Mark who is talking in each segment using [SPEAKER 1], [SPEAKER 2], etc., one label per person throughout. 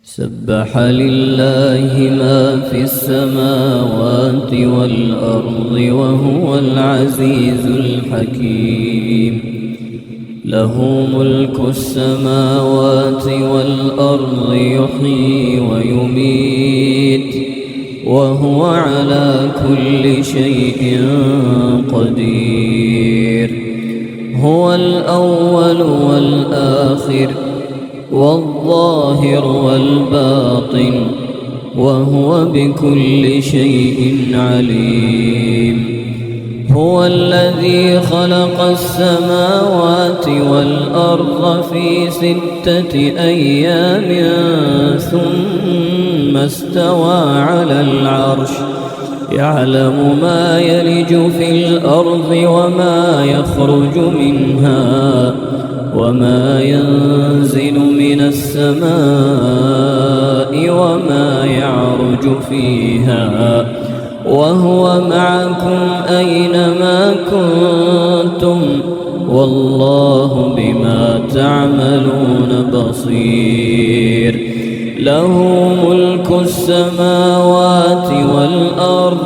[SPEAKER 1] سبح لله ما في السماوات والأرض وهو العزيز الحكيم. له ملك السماوات والأرض يحيي ويميت وهو على كل شيء قدير. هو الأول والآخر والظاهر والباطن وهو بكل شيء عليم. هو الذي خلق السماوات والأرض في 6 أيام ثم استوى على العرش يعلم ما يلج في الأرض وما يخرج منها وما ينزل من السماء وما يعرج فيها وهو معكم أينما كنتم والله بما تعملون بصير. له ملك السماوات والأرض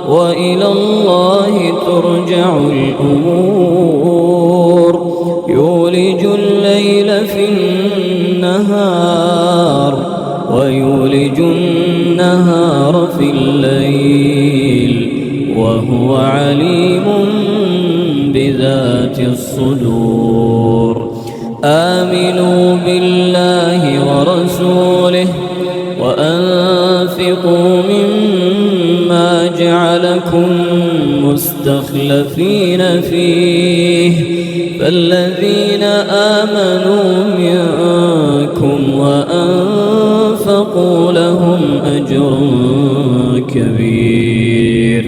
[SPEAKER 1] وإلى الله ترجع الأمور. يولج الليل في النهار ويولج النهار في الليل وهو عليم بذات الصدور. آمنوا بالله ورسوله وأنفقوا مما جعلكم مستخلفين فيه فالذين آمنوا منكم وأنفقوا لهم أجر كبير.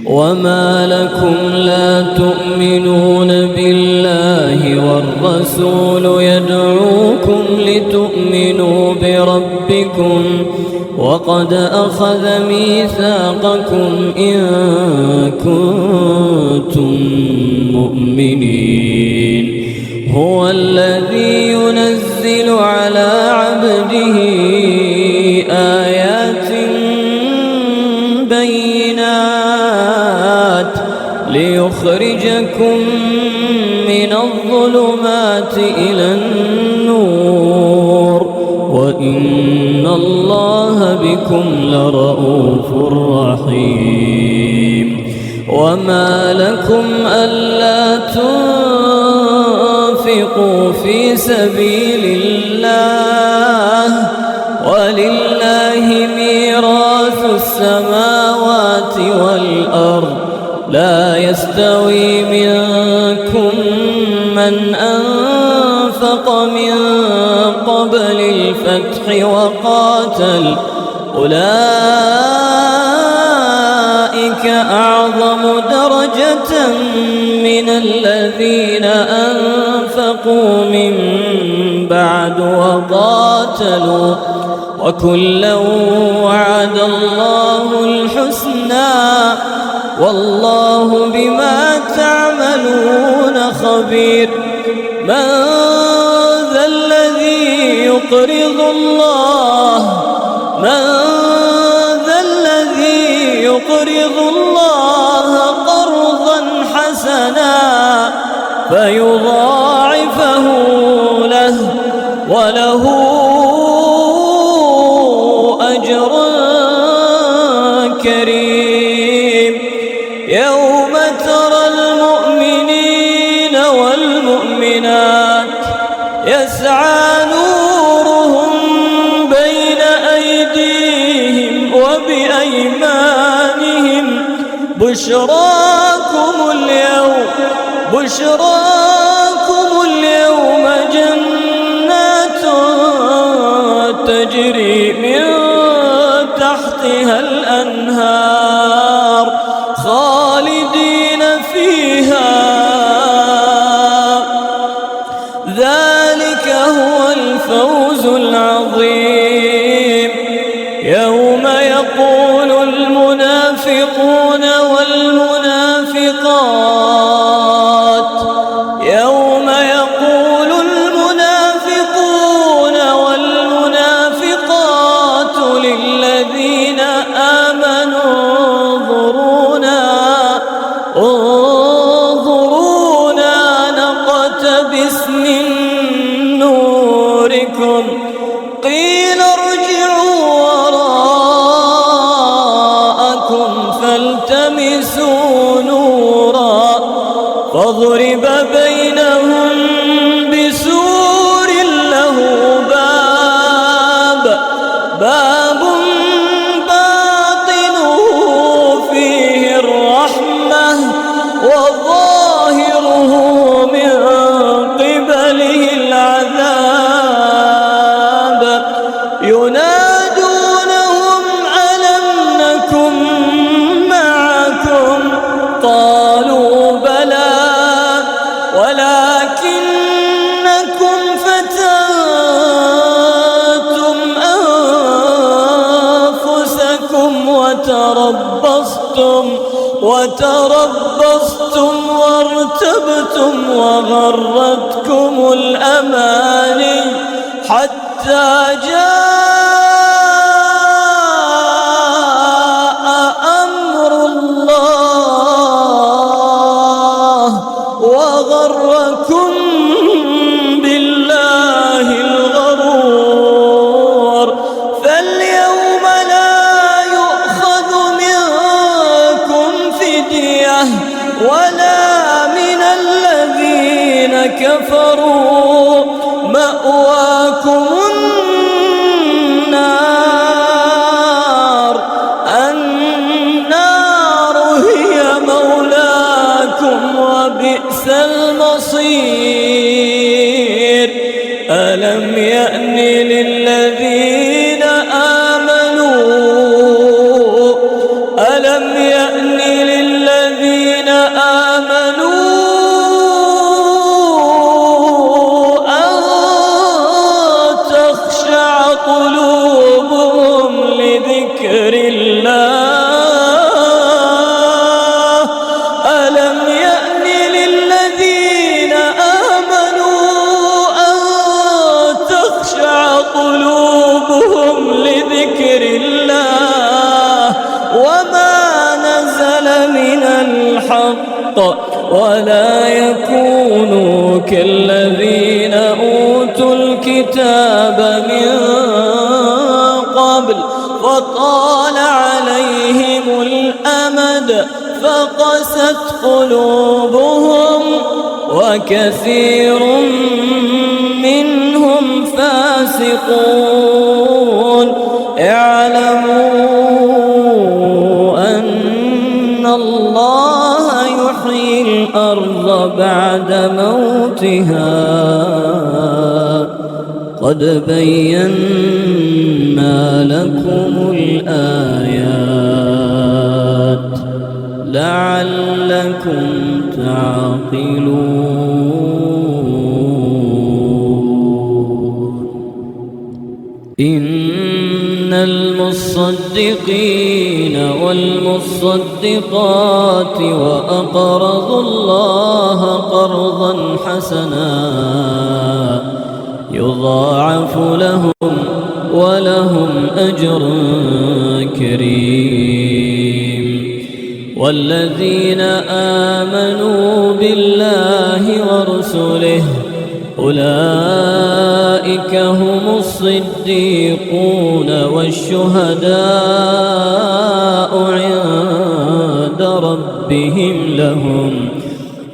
[SPEAKER 1] وما لكم لا تؤمنون بالله والرسول يدعوكم لتؤمنوا بربكم وقد أخذ ميثاقكم إن كنتم مؤمنين. هو الذي ينزل على عبده آيات بينات ليخرجكم من الظلمات إلى النور وإن الله بكم لرؤوف رحيم. وما لكم ألا تنفقوا في سبيل الله ولله ميراث السماوات والأرض. لا يستوي منكم من أنفق من قبل الفتح وقاتل أولئك أعظم درجة من الذين أنفقوا من بعد وقاتلوا وكلا وعد الله الحسنى والله بما تعملون خبير. من ذا الذي يقرض الله قرضا حسنا فيضاعفه له وله أجر كريم. يوم ترى المؤمنين والمؤمنات يسعى نورهم بين أيديهم وبأيمانهم بشراكم اليوم جنات تجري من تحتها الأنهار خالدين فيها ذلك هو الفوز العظيم. يوم يقول المنافقون والمنافقات يوم يقول المنافقون والمنافقات ربكم قيل ارجعوا وراءكم فالتمسوا نورا فاضرب بينهم بسور له باب باطنه فيه الرحمة وظاهره من قبله العذاب ينادونهم ألم نكن معكم قالوا بلى ولكنكم فتنتم أنفسكم وتربصتم وارتبتم وغرتكم الأماني حتى جاء أمر الله وغركم بالله الغرور فاليوم لا يؤخذ منكم فدية ولا من الذين كفروا مأواكم النار هي مولاكم وبئس المصير ألم يأن للذين آمنوا أن تخشع قلوبهم لذكر الله ألم يأن للذين آمنوا أن تخشع قلوبهم لذكر الله وما نزل من الحق ولا يكونوا كالذين أوتوا الكتاب من قبل فطال عليهم الأمد فقست قلوبهم وكثير منهم فاسقون اعلموا أن الله يحيي الأرض بعد موتها قد بينا لكم الآيات لعلكم تعقلون إن المصدقين والمصدقات وأقرضوا الله قرضا حسنا يضاعف لهم ولهم أجر كريم والذين آمنوا بالله ورسله أولئك هم الصديقون والشهداء عند ربهم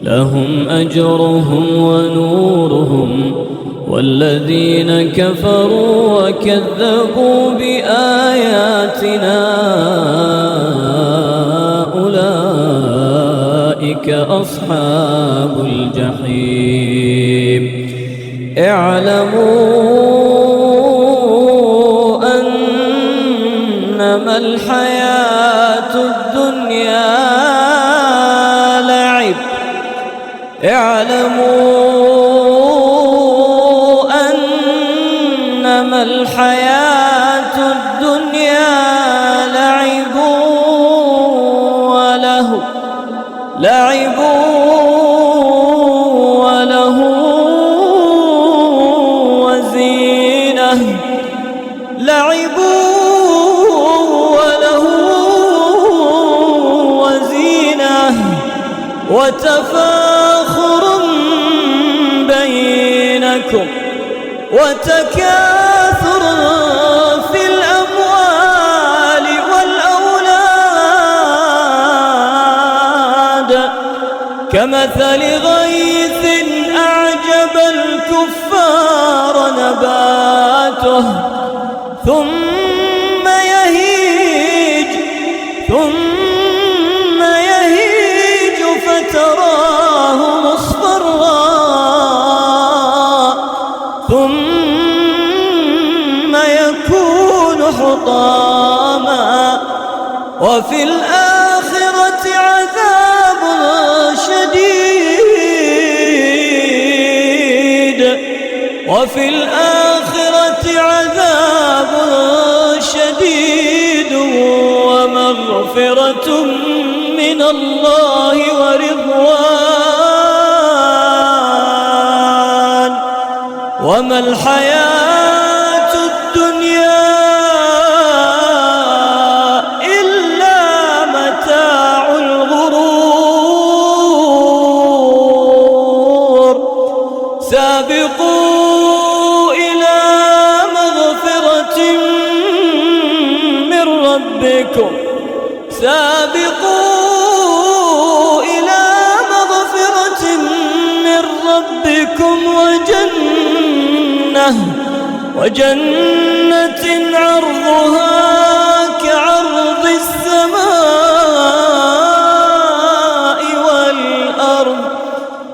[SPEAKER 1] لهم أجرهم ونورهم والذين كفروا وكذبوا بآياتنا أولئك أصحاب الجحيم اعلموا أنما الحياة الدنيا لعب أنما الحياة الدنيا لعب وله وزينة وتفاخر بينكم وتكاثر في الأموال والأولاد كمثل غيث أعجب الكفار نباته ثم يهيج فتراه مصفرا ثم يكون حطاما وفي الآخرة عذاب شديد ومغفرة من الله ورضوان وما الحياة الدنيا إلا متاع الغرور سابقوا إلى مغفرة من ربكم وجنة عرضها كعرض السماء والأرض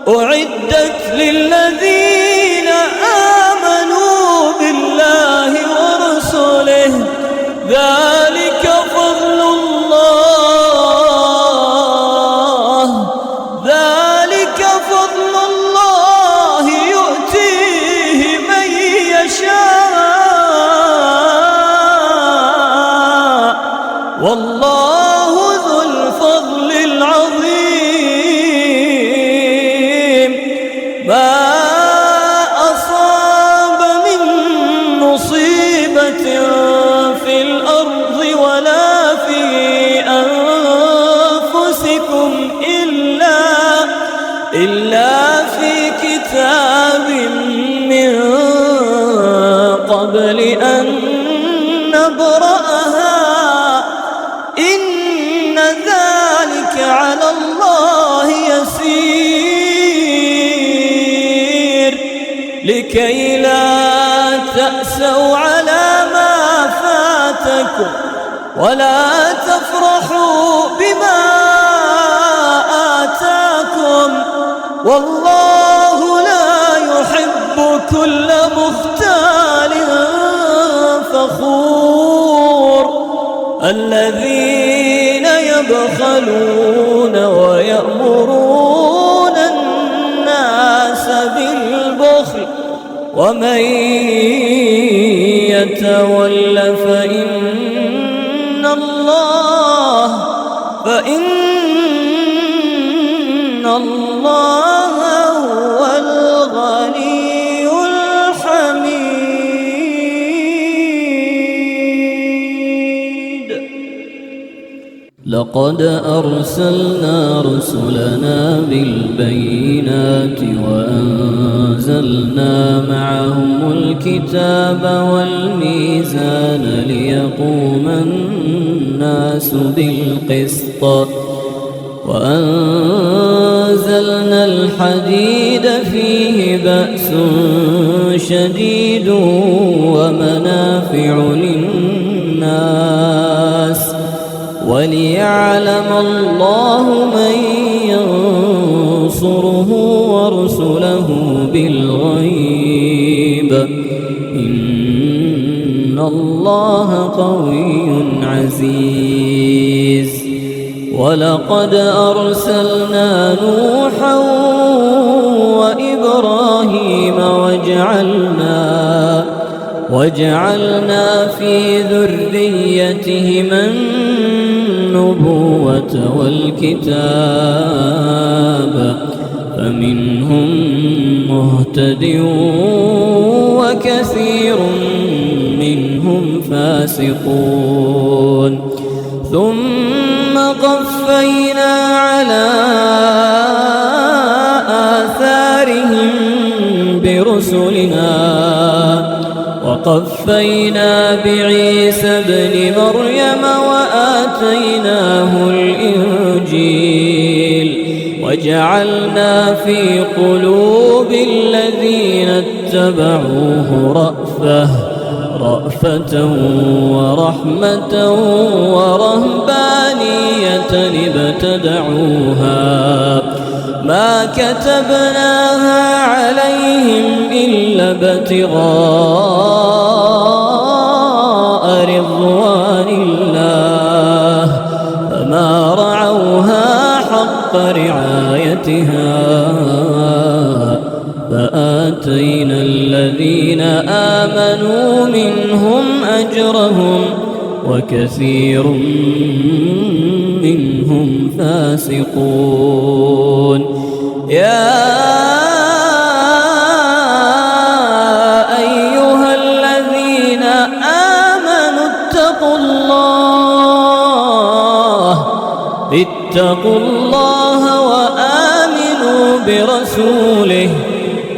[SPEAKER 1] أعدت للذين آمنوا بالله ورسله ذلك فضل الله يؤتيه من يشاء والله ذو الفضل العظيم ما أصاب من مصيبة في الأرض ولا في أنفسكم إلا في كتاب من قبل أن نبرأها إن ذلك على الله يسير لكي لا تأسوا على ما فاتكم ولا تفرحوا بما آتاكم والله لا يحب كل مختال فخور الذين يبخلون ويأمرون الناس بالبخل ومن يتول فإن الله هو الغني الحميد لقد أرسلنا رسلنا بالبينات وأنزلنا معهم الكتاب والميزان ليقوم الناس بالقسط وأنزلنا الحديد فيه بأس شديد ومنافع للناس وليعلم الله من ينصره ورسله بالغيب إن الله قوي عزيز ولقد أرسلنا نوحا وإبراهيم وجعلنا في ذريتهما النبوة والكتاب فمنهم مهتد وكثير منهم فاسقون ثم قفينا على آثارهم برسلنا وقفينا بعيسى ابن مريم وآتيناه الإنجيل وجعلنا في قلوب الذين اتبعوه رأفة ورحمة ورهبانية ابتدعوها ما كتبناها عليهم إلا ابتغاء رضوان الله فما رعوها حق رعايتها فآتينا الذين آمنوا منهم أجرهم وكثير منهم فاسقون يا أيها الذين آمنوا اتقوا الله وآمنوا برسوله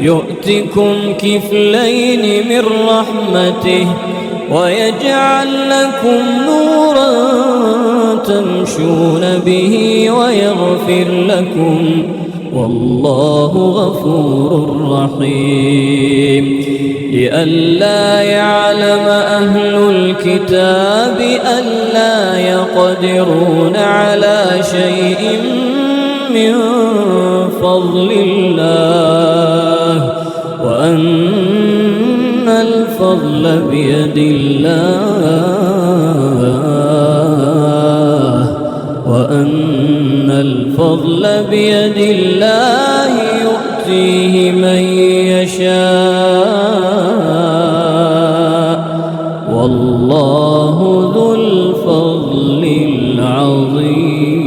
[SPEAKER 1] يؤتكم كفلين من رحمته ويجعل لكم نورا تمشون به ويغفر لكم والله غفور رحيم لئلا يعلم أهل الكتاب ألا يقدرون على شيء من فضل الله وأن الفضل بيد الله يؤتيه من يشاء والله ذو الفضل العظيم.